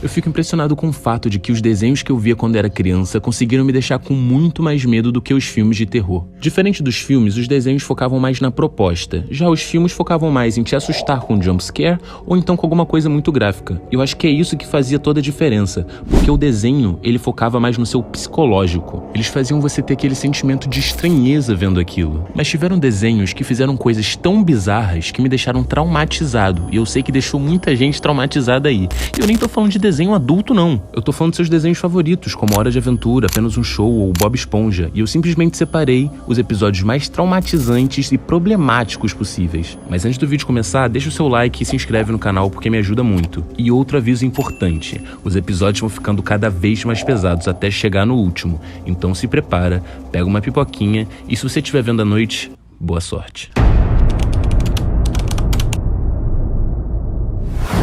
Eu fico impressionado com o fato de que os desenhos que eu via quando era criança conseguiram me deixar com muito mais medo do que os filmes de terror. Diferente dos filmes, os desenhos focavam mais na proposta, já os filmes focavam mais em te assustar com um jumpscare ou então com alguma coisa muito gráfica. Eu acho que é isso que fazia toda a diferença, porque o desenho, ele focava mais no seu psicológico. Eles faziam você ter aquele sentimento de estranheza vendo aquilo. Mas tiveram desenhos que fizeram coisas tão bizarras que me deixaram traumatizado, e eu sei que deixou muita gente traumatizada aí. E eu nem tô falando de desenho adulto não, eu tô falando de seus desenhos favoritos, como Hora de Aventura, Apenas um Show ou Bob Esponja, e eu simplesmente separei os episódios mais traumatizantes e problemáticos possíveis. Mas antes do vídeo começar, deixa o seu like e se inscreve no canal porque me ajuda muito. E outro aviso importante, os episódios vão ficando cada vez mais pesados até chegar no último, então se prepara, pega uma pipoquinha e se você estiver vendo à noite, boa sorte.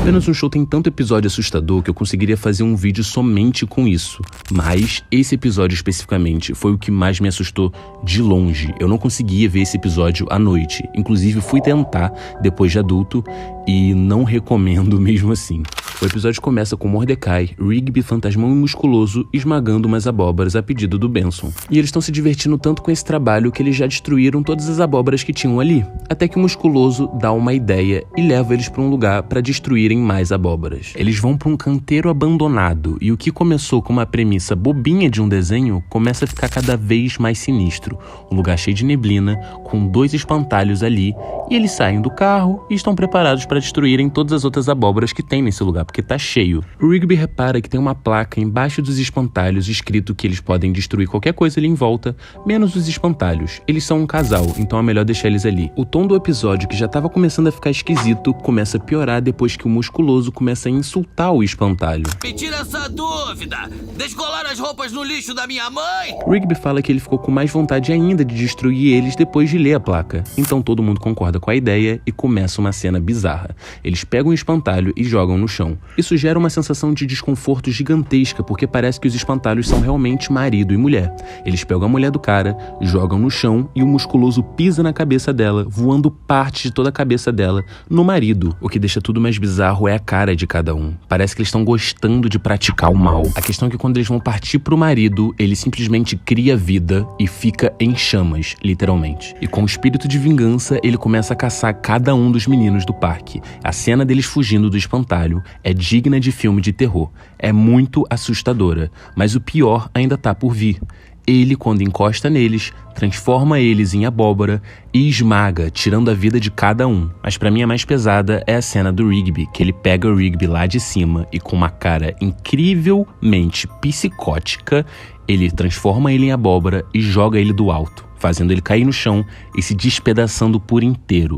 Apenas um Show tem tanto episódio assustador que eu conseguiria fazer um vídeo somente com isso. Mas esse episódio especificamente foi o que mais me assustou de longe. Eu não conseguia ver esse episódio à noite. Inclusive fui tentar depois de adulto e não recomendo mesmo assim. O episódio começa com Mordecai, Rigby, fantasmão e musculoso, esmagando umas abóboras a pedido do Benson. E eles estão se divertindo tanto com esse trabalho que eles já destruíram todas as abóboras que tinham ali. Até que o musculoso dá uma ideia e leva eles para um lugar para destruírem mais abóboras. Eles vão para um canteiro abandonado e o que começou com uma premissa bobinha de um desenho começa a ficar cada vez mais sinistro. Um lugar cheio de neblina, com 2 espantalhos ali, e eles saem do carro e estão preparados para destruírem todas as outras abóboras que tem nesse lugar, porque tá cheio. O Rigby repara que tem uma placa embaixo dos espantalhos escrito que eles podem destruir qualquer coisa ali em volta, menos os espantalhos. Eles são um casal, então é melhor deixar eles ali. O tom do episódio, que já tava começando a ficar esquisito, começa a piorar depois que o musculoso começa a insultar o espantalho. Me tira essa dúvida! Descolar as roupas no lixo da minha mãe? Rigby fala que ele ficou com mais vontade ainda de destruir eles depois de ler a placa. Então todo mundo concorda com a ideia e começa uma cena bizarra. Eles pegam o espantalho e jogam no chão. Isso gera uma sensação de desconforto gigantesca, porque parece que os espantalhos são realmente marido e mulher. Eles pegam a mulher do cara, jogam no chão e o musculoso pisa na cabeça dela, voando parte de toda a cabeça dela no marido. O que deixa tudo mais bizarro é a cara de cada um. Parece que eles estão gostando de praticar o mal. A questão é que quando eles vão partir pro marido, ele simplesmente cria vida e fica em chamas, literalmente. E com o espírito de vingança, ele começa a caçar cada um dos meninos do parque. A cena deles fugindo do espantalho é digna de filme de terror. É muito assustadora, mas o pior ainda tá por vir. Ele, quando encosta neles, transforma eles em abóbora e esmaga, tirando a vida de cada um. Mas pra mim a mais pesada é a cena do Rigby, que ele pega o Rigby lá de cima e com uma cara incrivelmente psicótica, ele transforma ele em abóbora e joga ele do alto, fazendo ele cair no chão e se despedaçando por inteiro.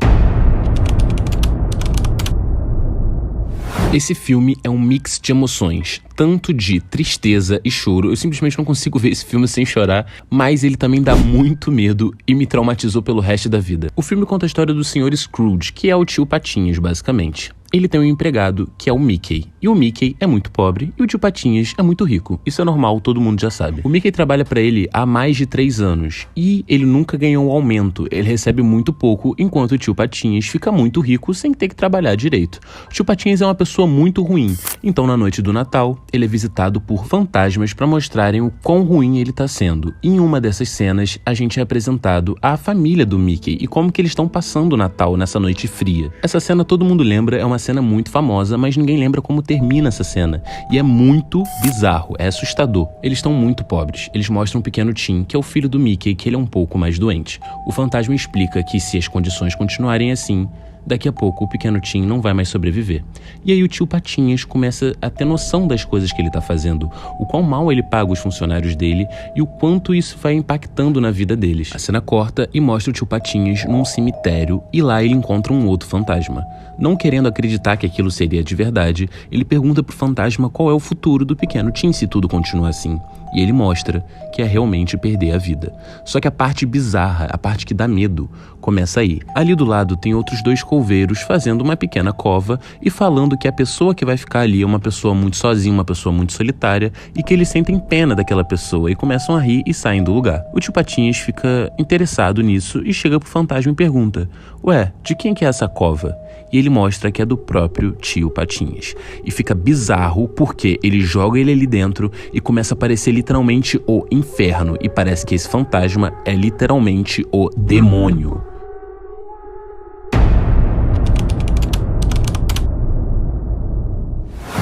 Esse filme é um mix de emoções, tanto de tristeza e choro. Eu simplesmente não consigo ver esse filme sem chorar, mas ele também dá muito medo e me traumatizou pelo resto da vida. O filme conta a história do Sr. Scrooge, que é o tio Patinhas, basicamente. Ele tem um empregado, que é o Mickey. E o Mickey é muito pobre e o tio Patinhas é muito rico. Isso é normal, todo mundo já sabe. O Mickey trabalha pra ele há mais de 3 anos. E ele nunca ganhou um aumento. Ele recebe muito pouco, enquanto o tio Patinhas fica muito rico sem ter que trabalhar direito. O tio Patinhas é uma pessoa muito ruim. Então, na noite do Natal, ele é visitado por fantasmas pra mostrarem o quão ruim ele tá sendo. E em uma dessas cenas, a gente é apresentado à família do Mickey e como que eles estão passando o Natal nessa noite fria. Essa cena todo mundo lembra, é uma cena muito famosa, mas ninguém lembra como termina essa cena. E é muito bizarro, é assustador. Eles estão muito pobres. Eles mostram um pequeno Tim, que é o filho do Mickey, que ele é um pouco mais doente. O fantasma explica que se as condições continuarem assim, daqui a pouco o pequeno Tim não vai mais sobreviver. E aí o tio Patinhas começa a ter noção das coisas que ele tá fazendo, o quão mal ele paga os funcionários dele e o quanto isso vai impactando na vida deles. A cena corta e mostra o tio Patinhas num cemitério e lá ele encontra um outro fantasma. Não querendo acreditar que aquilo seria de verdade, ele pergunta pro fantasma qual é o futuro do pequeno Tim se tudo continuar assim. E ele mostra que é realmente perder a vida. Só que a parte bizarra, a parte que dá medo, começa aí. Ali do lado tem outros 2 coveiros fazendo uma pequena cova e falando que a pessoa que vai ficar ali é uma pessoa muito sozinha, uma pessoa muito solitária e que eles sentem pena daquela pessoa e começam a rir e saem do lugar. O tio Patinhas fica interessado nisso e chega pro fantasma e pergunta: ué, de quem que é essa cova? E ele mostra que é do próprio tio Patinhas. E fica bizarro porque ele joga ele ali dentro e começa a aparecer literalmente o inferno. E parece que esse fantasma é literalmente o demônio.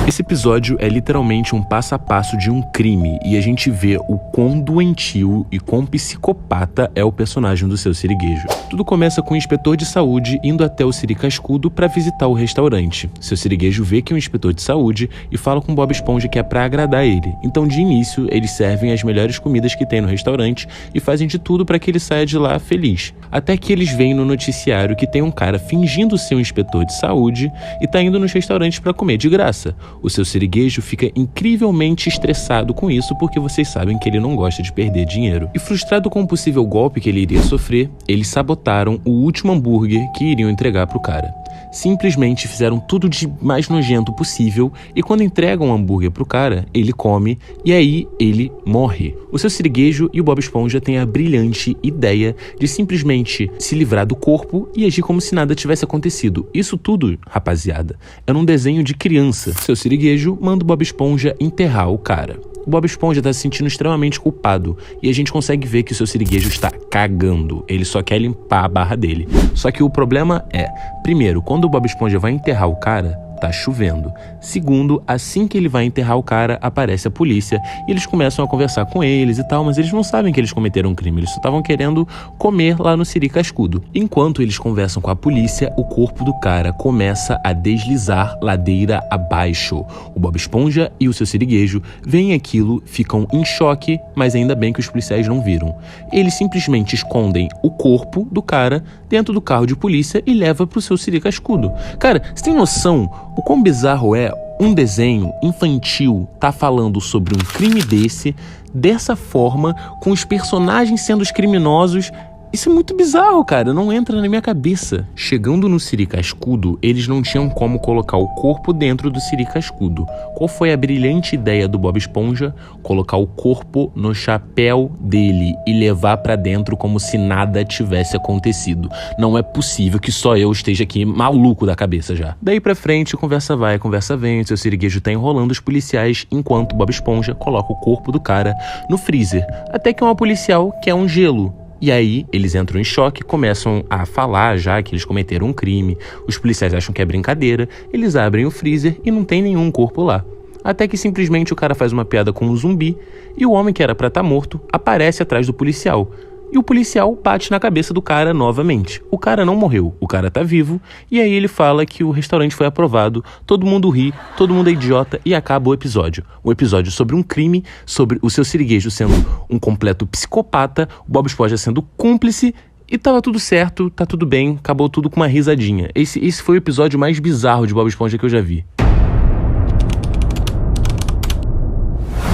Esse episódio é literalmente um passo a passo de um crime e a gente vê o quão doentio e quão psicopata é o personagem do Seu Siriguejo. Tudo começa com o inspetor de saúde indo até o Siri Cascudo para visitar o restaurante. Seu Siriguejo vê que é um inspetor de saúde e fala com Bob Esponja que é para agradar ele. Então, de início, eles servem as melhores comidas que tem no restaurante e fazem de tudo para que ele saia de lá feliz. Até que eles veem no noticiário que tem um cara fingindo ser um inspetor de saúde e tá indo nos restaurantes para comer de graça. O Seu Siriguejo fica incrivelmente estressado com isso porque vocês sabem que ele não gosta de perder dinheiro. E frustrado com o possível golpe que ele iria sofrer, eles sabotaram o último hambúrguer que iriam entregar pro cara. Simplesmente fizeram tudo de mais nojento possível e quando entregam o hambúrguer pro cara, ele come e aí ele morre. O Seu Siriguejo e o Bob Esponja têm a brilhante ideia de simplesmente se livrar do corpo e agir como se nada tivesse acontecido. Isso tudo, rapaziada, é num desenho de criança. Seu Siriguejo manda o Bob Esponja enterrar o cara. O Bob Esponja tá se sentindo extremamente culpado e a gente consegue ver que o Seu Siriguejo está cagando. Ele só quer limpar a barra dele. Só que o problema é, primeiro, quando o Bob Esponja vai enterrar o cara, tá chovendo. Segundo, assim que ele vai enterrar o cara, aparece a polícia e eles começam a conversar com eles e tal, mas eles não sabem que eles cometeram um crime, eles só estavam querendo comer lá no Siri Cascudo. Enquanto eles conversam com a polícia, o corpo do cara começa a deslizar ladeira abaixo. O Bob Esponja e o Seu Siriguejo veem aquilo, ficam em choque, mas ainda bem que os policiais não viram. Eles simplesmente escondem o corpo do cara dentro do carro de polícia e leva pro Seu Siri Cascudo. Cara, você tem noção o quão bizarro é um desenho infantil tá falando sobre um crime dessa forma, com os personagens sendo os criminosos? Isso é muito bizarro, cara, não entra na minha cabeça. Chegando no Siri Cascudo, eles não tinham como colocar o corpo dentro do Siri Cascudo. Qual foi a brilhante ideia do Bob Esponja? Colocar o corpo no chapéu dele e levar pra dentro como se nada tivesse acontecido. Não é possível que só eu esteja aqui maluco da cabeça já. Daí pra frente, conversa vai, conversa vem, o Seu Siriguejo tá enrolando os policiais enquanto o Bob Esponja coloca o corpo do cara no freezer. Até que uma policial quer um gelo. E aí, eles entram em choque, começam a falar já que eles cometeram um crime, os policiais acham que é brincadeira, eles abrem o freezer e não tem nenhum corpo lá. Até que simplesmente o cara faz uma piada com um zumbi e o homem que era pra estar morto aparece atrás do policial. E o policial bate na cabeça do cara novamente. O cara não morreu, o cara tá vivo, e aí ele fala que o restaurante foi aprovado, todo mundo ri, todo mundo é idiota e acaba o episódio. Um episódio sobre um crime, sobre o Seu Siriguejo sendo um completo psicopata, o Bob Esponja sendo cúmplice, e tava tudo certo, tá tudo bem, acabou tudo com uma risadinha. Esse foi o episódio mais bizarro de Bob Esponja que eu já vi.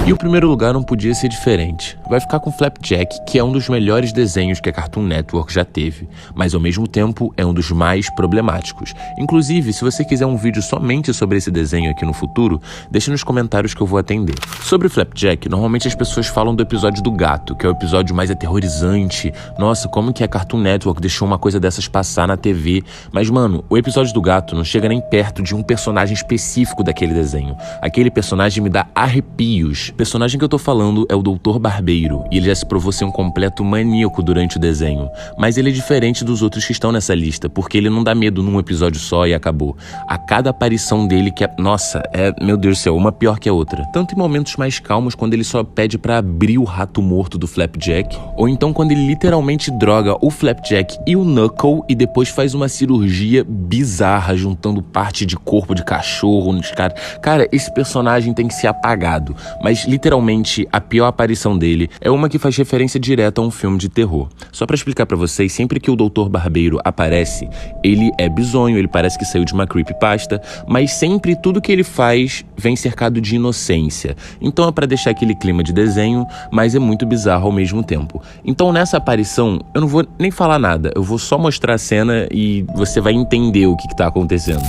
E o primeiro lugar não podia ser diferente. Vai ficar com Flapjack, que é um dos melhores desenhos que a Cartoon Network já teve, mas ao mesmo tempo é um dos mais problemáticos. Inclusive, se você quiser um vídeo somente sobre esse desenho aqui no futuro, deixa nos comentários que eu vou atender. Sobre Flapjack, normalmente as pessoas falam do episódio do gato, que é o episódio mais aterrorizante. Nossa, como que a Cartoon Network deixou uma coisa dessas passar na TV? Mas, mano, o episódio do gato não chega nem perto de um personagem específico daquele desenho. Aquele personagem me dá arrepios. O personagem que eu tô falando é o Dr. Barbeiro, e ele já se provou ser um completo maníaco durante o desenho. Mas ele é diferente dos outros que estão nessa lista, porque ele não dá medo num episódio só e acabou. A cada aparição dele que é... Nossa, meu Deus do céu, uma pior que a outra. Tanto em momentos mais calmos, quando ele só pede pra abrir o rato morto do Flapjack, ou então quando ele literalmente droga o Flapjack e o Knuckle e depois faz uma cirurgia bizarra, juntando parte de corpo de cachorro nos caras. Cara, esse personagem tem que ser apagado, mas literalmente a pior aparição dele é uma que faz referência direta a um filme de terror. Só pra explicar pra vocês, sempre que o Dr. Barbeiro aparece, ele é bizonho, ele parece que saiu de uma creepypasta, mas sempre tudo que ele faz vem cercado de inocência. Então é pra deixar aquele clima de desenho, mas é muito bizarro ao mesmo tempo. Então nessa aparição, eu não vou nem falar nada, eu vou só mostrar a cena e você vai entender o que tá acontecendo.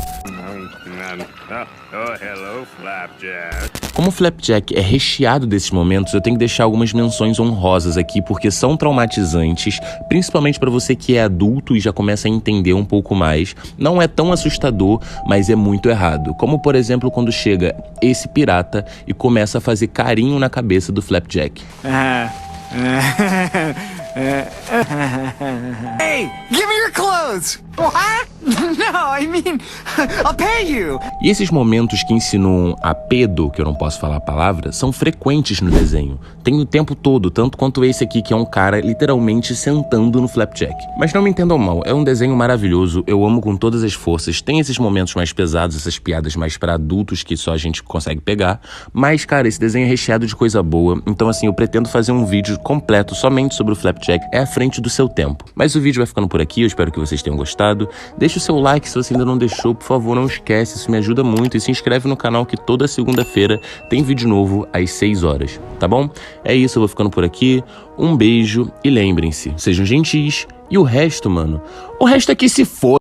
Oh, hello, Flapjack. Como o Flapjack é recheado desses momentos, eu tenho que deixar algumas menções honrosas aqui, porque são traumatizantes, principalmente pra você que é adulto e já começa a entender um pouco mais. Não é tão assustador, mas é muito errado. Como, por exemplo, quando chega esse pirata e começa a fazer carinho na cabeça do Flapjack. Hey, give me your clothes! What? No, I mean, I'll pay you! E esses momentos que insinuam a pedo, que eu não posso falar a palavra, são frequentes no desenho. Tem o tempo todo, tanto quanto esse aqui, que é um cara literalmente sentando no Flapjack. Mas não me entendam mal, é um desenho maravilhoso, eu amo com todas as forças. Tem esses momentos mais pesados, essas piadas mais pra adultos que só a gente consegue pegar. Mas, cara, esse desenho é recheado de coisa boa. Então, assim, eu pretendo fazer um vídeo completo somente sobre o Flapjack. É à frente do seu tempo. Mas o vídeo vai ficando por aqui, eu espero que vocês tenham gostado. Deixa o seu like se você ainda não deixou, por favor, não esquece, isso me ajuda muito. E se inscreve no canal que toda segunda-feira tem vídeo novo às 6 horas, tá bom? É isso, eu vou ficando por aqui. Um beijo e lembrem-se, sejam gentis e o resto, mano, o resto é que se for.